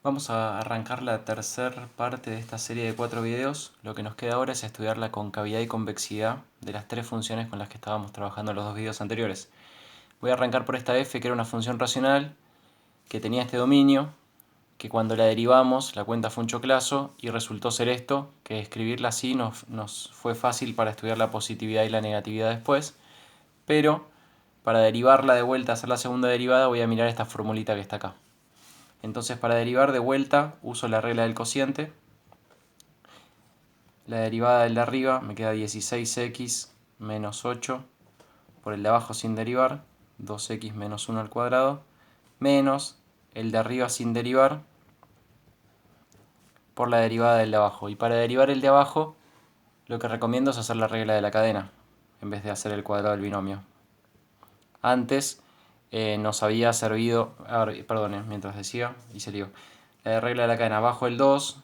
Vamos a arrancar la tercera parte de esta serie de 4 videos. Lo que nos queda ahora es estudiar la concavidad y convexidad de las tres funciones con las que estábamos trabajando en los dos videos anteriores. Voy a arrancar por esta f, que era una función racional, que tenía este dominio, que cuando la derivamos la cuenta fue un choclazo y resultó ser esto, que escribirla así nos fue fácil para estudiar la positividad y la negatividad después, pero para derivarla de vuelta, hacer la segunda derivada, voy a mirar esta formulita que está acá. Entonces, para derivar de vuelta uso la regla del cociente. La derivada del de arriba me queda 16x menos 8 por el de abajo sin derivar, 2x menos 1 al cuadrado, menos el de arriba sin derivar por la derivada del de abajo. Y para derivar el de abajo, lo que recomiendo es hacer la regla de la cadena, en vez de hacer el cuadrado del binomio. Antes nos había servido, perdón, mientras decía, hice lío. La regla de la cadena, abajo el 2,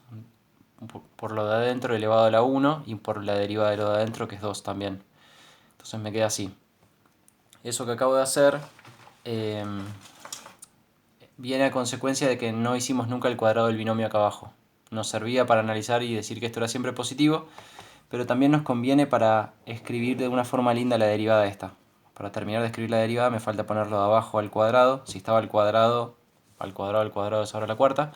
por lo de adentro elevado a la 1 y por la derivada de lo de adentro, que es 2 también. Entonces me queda así. Eso que acabo de hacer viene a consecuencia de que no hicimos nunca el cuadrado del binomio acá abajo. Nos servía para analizar y decir que esto era siempre positivo, pero también nos conviene para escribir de una forma linda la derivada esta. Para terminar de escribir la derivada me falta ponerlo de abajo al cuadrado. Si estaba al cuadrado es ahora la cuarta.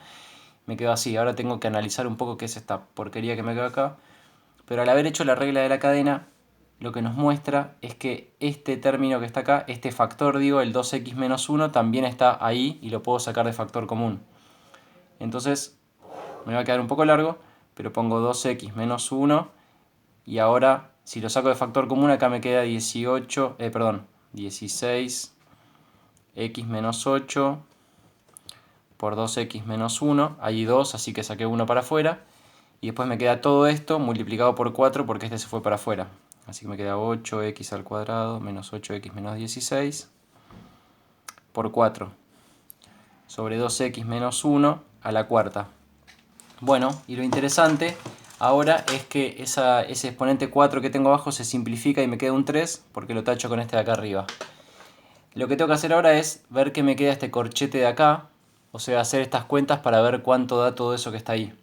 Me quedo así. Ahora tengo que analizar un poco qué es esta porquería que me quedó acá. Pero al haber hecho la regla de la cadena, lo que nos muestra es que este término que está acá, este factor, digo, el 2x menos 1, también está ahí y lo puedo sacar de factor común. Entonces, me va a quedar un poco largo, pero pongo 2x menos 1 y ahora, si lo saco de factor común, acá me queda 16x menos 8 por 2x menos 1. Hay 2, así que saqué 1 para afuera. Y después me queda todo esto multiplicado por 4 porque este se fue para afuera. Así que me queda 8x al cuadrado menos 8x menos 16 por 4 sobre 2x menos 1 a la cuarta. Bueno, y lo interesante ahora es que ese exponente 4 que tengo abajo se simplifica y me queda un 3 porque lo tacho con este de acá arriba. Lo que tengo que hacer ahora es ver qué me queda este corchete de acá, o sea, hacer estas cuentas para ver cuánto da todo eso que está ahí.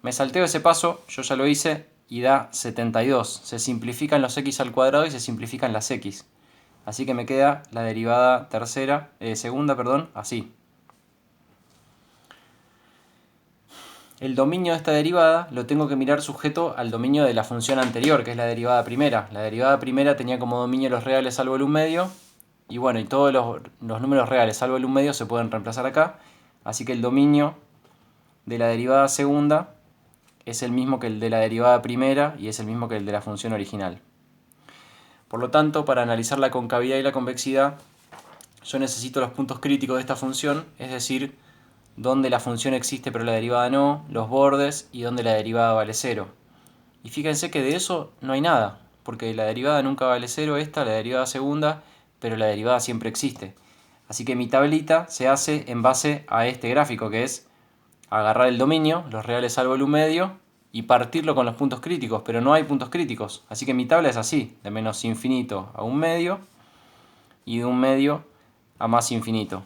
Me salteo ese paso, yo ya lo hice, y da 72. Se simplifican los x al cuadrado y se simplifican las x. Así que me queda la derivada segunda, así. El dominio de esta derivada lo tengo que mirar sujeto al dominio de la función anterior, que es la derivada primera. La derivada primera tenía como dominio los reales salvo el 1 medio. Y bueno, y todos los números reales salvo el 1 medio se pueden reemplazar acá. Así que el dominio de la derivada segunda es el mismo que el de la derivada primera y es el mismo que el de la función original. Por lo tanto, para analizar la concavidad y la convexidad, yo necesito los puntos críticos de esta función, es decir, dónde la función existe pero la derivada no, los bordes y dónde la derivada vale 0. Y fíjense que de eso no hay nada, porque la derivada nunca vale 0, la derivada segunda, pero la derivada siempre existe. Así que mi tablita se hace en base a este gráfico, que es agarrar el dominio, los reales salvo el 1 medio, y partirlo con los puntos críticos, pero no hay puntos críticos. Así que mi tabla es así, de menos infinito a 1 medio, y de 1 medio a más infinito.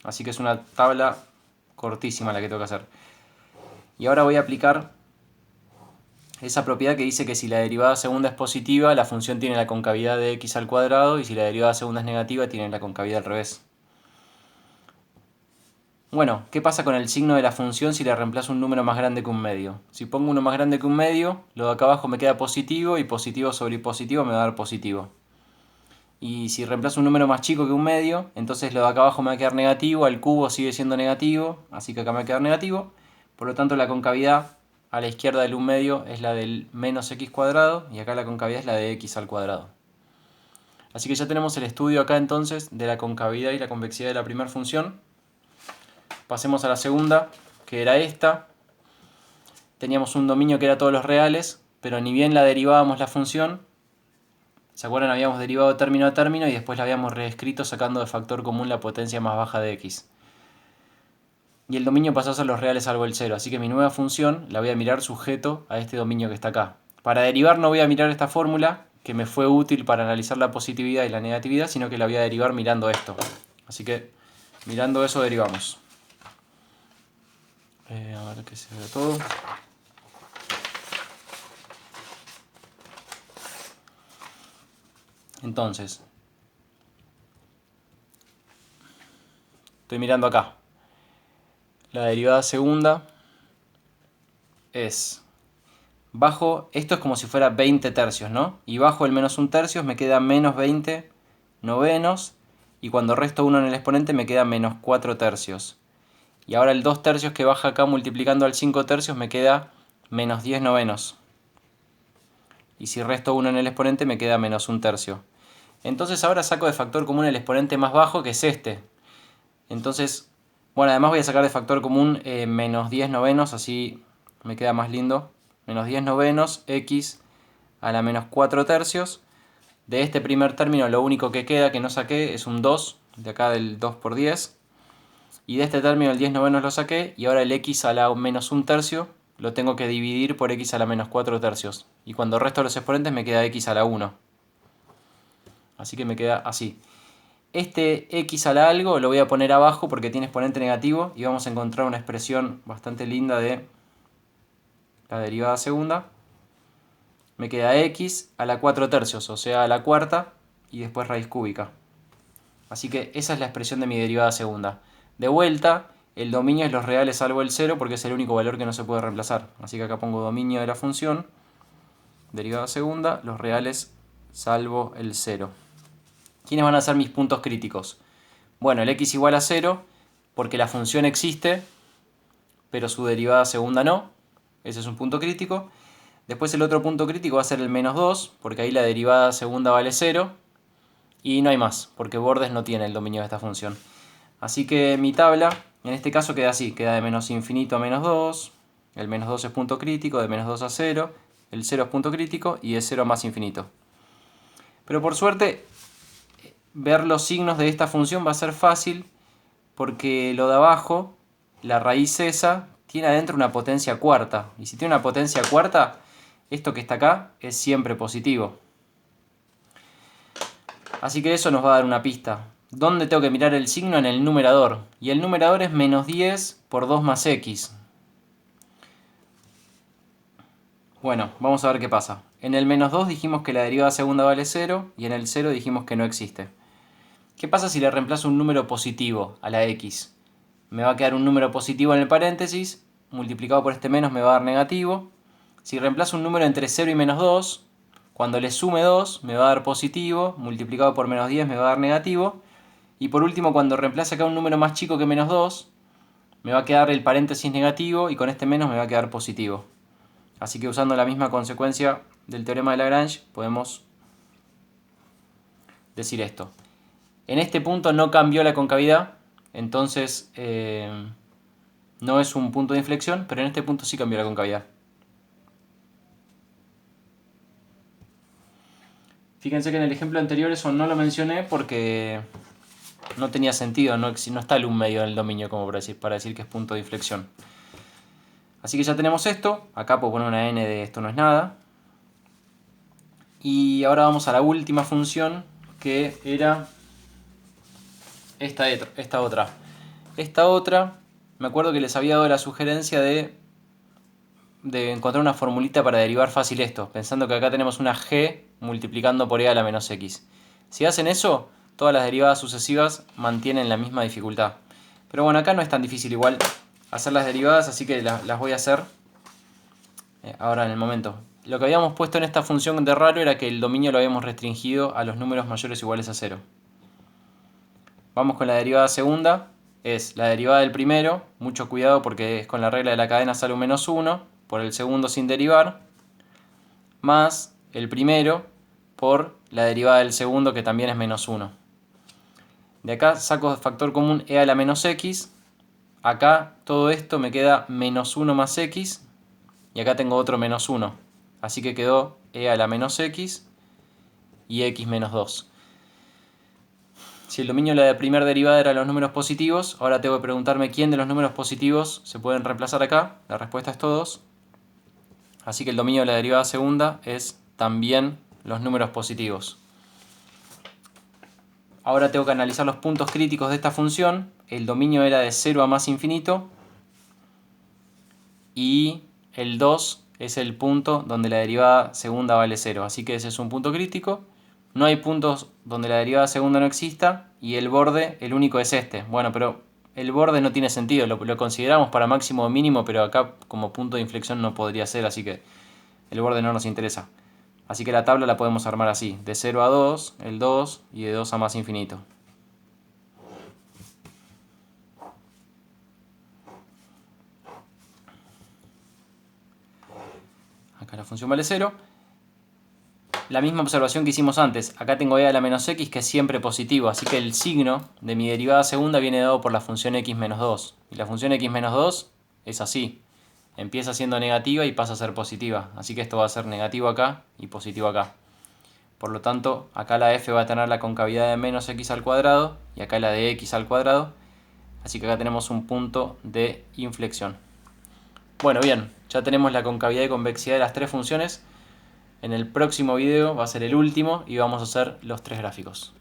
Así que es una tabla cortísima la que tengo que hacer. Y ahora voy a aplicar esa propiedad que dice que si la derivada segunda es positiva, la función tiene la concavidad de x al cuadrado, y si la derivada segunda es negativa, tiene la concavidad al revés. Bueno, ¿qué pasa con el signo de la función si le reemplazo un número más grande que un medio? Si pongo uno más grande que un medio, lo de acá abajo me queda positivo, y positivo sobre positivo me va a dar positivo. Y si reemplazo un número más chico que un medio, entonces lo de acá abajo me va a quedar negativo, el cubo sigue siendo negativo, así que acá me va a quedar negativo. Por lo tanto, la concavidad a la izquierda del 1 medio es la del menos x cuadrado, y acá la concavidad es la de x al cuadrado. Así que ya tenemos el estudio acá entonces de la concavidad y la convexidad de la primera función. Pasemos a la segunda, que era esta. Teníamos un dominio que era todos los reales, pero ni bien la derivábamos la función. ¿Se acuerdan? Habíamos derivado término a término y después la habíamos reescrito sacando de factor común la potencia más baja de x. Y el dominio pasó a ser los reales salvo el 0, así que mi nueva función la voy a mirar sujeto a este dominio que está acá. Para derivar no voy a mirar esta fórmula, que me fue útil para analizar la positividad y la negatividad, sino que la voy a derivar mirando esto. Así que mirando eso derivamos. A ver que se vea todo. Entonces, estoy mirando acá. La derivada segunda es bajo, esto es como si fuera 20 tercios, ¿no? Y bajo el menos 1 tercio me queda menos 20 novenos. Y cuando resto 1 en el exponente me queda menos 4 tercios. Y ahora el 2 tercios que baja acá multiplicando al 5 tercios me queda menos 10 novenos. Y si resto 1 en el exponente me queda menos 1 tercio. Entonces ahora saco de factor común el exponente más bajo, que es este. Entonces, bueno, además voy a sacar de factor común menos 10 novenos, así me queda más lindo. Menos 10 novenos, x a la menos 4 tercios. De este primer término lo único que queda que no saqué es un 2, de acá del 2 por 10. Y de este término el 10 novenos lo saqué, y ahora el x a la menos 1 tercio lo tengo que dividir por x a la menos 4 tercios. Y cuando resto los exponentes me queda x a la 1. Así que me queda así. Este x a la algo lo voy a poner abajo porque tiene exponente negativo y vamos a encontrar una expresión bastante linda de la derivada segunda. Me queda x a la 4 tercios, o sea, a la cuarta, y después raíz cúbica. Así que esa es la expresión de mi derivada segunda. De vuelta, el dominio es los reales salvo el 0 porque es el único valor que no se puede reemplazar. Así que acá pongo dominio de la función, derivada segunda, los reales salvo el 0. ¿Quiénes van a ser mis puntos críticos? Bueno, el x igual a 0 porque la función existe, pero su derivada segunda no. Ese es un punto crítico. Después el otro punto crítico va a ser el menos 2, porque ahí la derivada segunda vale 0. Y no hay más, porque bordes no tiene el dominio de esta función. Así que mi tabla, en este caso, queda así. Queda de menos infinito a menos 2. El menos 2 es punto crítico, de menos 2 a 0. El 0 es punto crítico y de 0 a más infinito. Pero por suerte, ver los signos de esta función va a ser fácil, porque lo de abajo, la raíz esa, tiene adentro una potencia cuarta. Y si tiene una potencia cuarta, esto que está acá es siempre positivo. Así que eso nos va a dar una pista. ¿Dónde tengo que mirar el signo? En el numerador. Y el numerador es menos 10 por 2 más x. Bueno, vamos a ver qué pasa. En el menos 2 dijimos que la derivada segunda vale 0 y en el 0 dijimos que no existe. ¿Qué pasa si le reemplazo un número positivo a la x? Me va a quedar un número positivo en el paréntesis, multiplicado por este menos me va a dar negativo. Si reemplazo un número entre 0 y menos 2, cuando le sume 2 me va a dar positivo, multiplicado por menos 10 me va a dar negativo. Y por último, cuando reemplace acá un número más chico que menos 2, me va a quedar el paréntesis negativo y con este menos me va a quedar positivo. Así que usando la misma consecuencia del teorema de Lagrange podemos decir esto. En este punto no cambió la concavidad, entonces no es un punto de inflexión, pero en este punto sí cambió la concavidad. Fíjense que en el ejemplo anterior eso no lo mencioné porque no tenía sentido, no está el un medio en el dominio como para decir que es punto de inflexión. Así que ya tenemos esto, acá puedo poner una n de esto no es nada. Y ahora vamos a la última función, que era esta otra. Esta otra, me acuerdo que les había dado la sugerencia de encontrar una formulita para derivar fácil esto, pensando que acá tenemos una g multiplicando por e a la menos x. Si hacen eso, todas las derivadas sucesivas mantienen la misma dificultad. Pero bueno, acá no es tan difícil igual hacer las derivadas, así que las voy a hacer ahora en el momento. Lo que habíamos puesto en esta función de raro era que el dominio lo habíamos restringido a los números mayores o iguales a 0. Vamos con la derivada segunda. Es la derivada del primero, mucho cuidado porque es con la regla de la cadena sale un menos 1, por el segundo sin derivar, más el primero por la derivada del segundo que también es menos 1. De acá saco factor común e a la menos x. Acá todo esto me queda menos 1 más x. Y acá tengo otro menos 1. Así que quedó e a la menos x y x menos 2. Si el dominio de la primera derivada era los números positivos, ahora tengo que preguntarme quién de los números positivos se pueden reemplazar acá. La respuesta es todos. Así que el dominio de la derivada segunda es también los números positivos. Ahora tengo que analizar los puntos críticos de esta función. El dominio era de 0 a más infinito. y el 2 es el punto donde la derivada segunda vale 0. Así que ese es un punto crítico. No hay puntos donde la derivada segunda no exista y el borde, el único es este. Bueno, pero el borde no tiene sentido, lo consideramos para máximo o mínimo, pero acá como punto de inflexión no podría ser, así que el borde no nos interesa. Así que la tabla la podemos armar así, de 0 a 2, el 2 y de 2 a más infinito. Acá la función vale 0. La misma observación que hicimos antes. Acá tengo e a la menos x que es siempre positivo. Así que el signo de mi derivada segunda viene dado por la función x menos 2. Y la función x menos 2 es así. Empieza siendo negativa y pasa a ser positiva. Así que esto va a ser negativo acá y positivo acá. Por lo tanto, acá la f va a tener la concavidad de menos x al cuadrado y acá la de x al cuadrado. Así que acá tenemos un punto de inflexión. Bueno, bien, ya tenemos la concavidad y convexidad de las tres funciones. En el próximo video va a ser el último y vamos a hacer los tres gráficos.